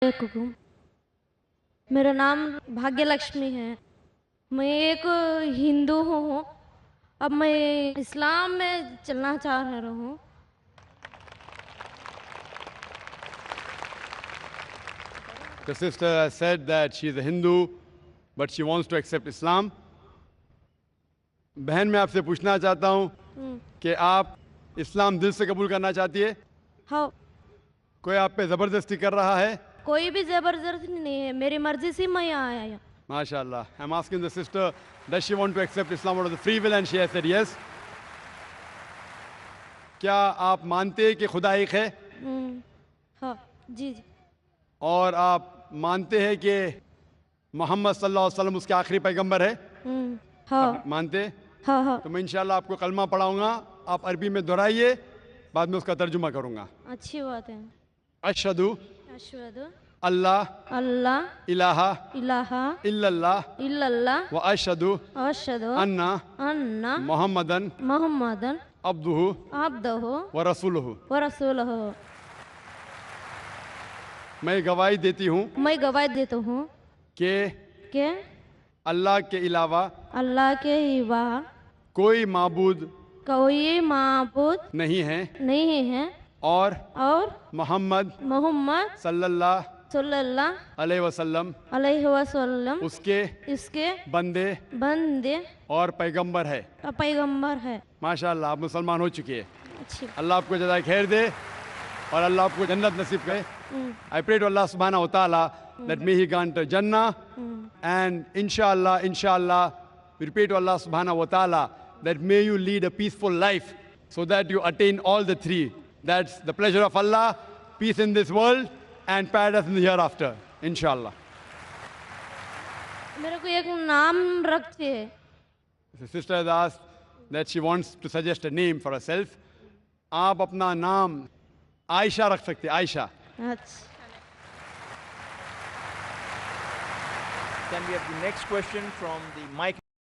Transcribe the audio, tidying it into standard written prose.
वालेकुम। मेरा नाम भाग्यलक्ष्मी है। मैं एक हिंदू हूँ। अब मैं इस्लाम में चलना चाह रहा हूँ। The sister has said that she is a Hindu, but she wants to accept Islam. बहन, मैं आपसे पूछना चाहता हूँ कि आप इस्लाम दिल से कबूल करना चाहती है? हाँ। कोई आप पे ज़बरदस्ती कर रहा है? कोई भी जबरदस्ती नहीं है, मेरी मर्जी से मैं यहाँ आया। MashaAllah. I'm asking the sister, does she want to accept Islam out of the free will, and she has said yes. क्या आप मानते हैं कि खुदा एक है? हाँ जी जी। और आप मानते हैं कि मोहम्मद सल्लल्लाहु अलैहि वसल्लम उसके आखिरी पैगंबर है? हाँ मानते? हाँ हाँ। तो मैं इंशाल्लाह आपको कलमा पढ़ाऊंगा, आप अरबी में दोहराइए, बाद में उसका तर्जुमा करूंगा। अच्छी बात है। अशहदु अशहदु अल्लाह अल्लाह इलाहा इलाहा इल्लल्लाह इल्लल्लाह व अशहदु अशहदु अन्ना अन्ना मोहम्मदन मुहम्मदन अब्दुहु अब्दुहु व रसूलुहु। व रसूलुहु। मैं गवाही देती हूँ मैं गवाही देता हूँ कि कि अल्लाह के अलावा अल्लाह के सिवा कोई माबूद कोई माबूद नहीं है नहीं है और मोहम्मद सल्लल्लाहु सल्लल्लाहु अलैहि वसल्लम अलैहि वसल्लम इसके बंदे और पैगंबर है। पैगंबर है। माशाअल्लाह, आप मुसलमान हो चुकी है। अच्छी। अल्लाह आपको जज़ाए खैर दे और अल्लाह आपको जन्नत नसीब करे। I pray to Allah subhanahu wa ta'ala that may he grant Jannah, and inshallah, we pray to Allah subhanahu wa ta'ala that may you lead a peaceful life so that you attain all the three. That's the pleasure of Allah, peace in this world, and paradise in the hereafter. Inshallah. मेरे को एक नाम रखिए। The sister has asked that she wants to suggest a name for herself. आप अपना नाम आयशा रख सकते हैं, आयशा। अच्छा। Can we have the next question from the mic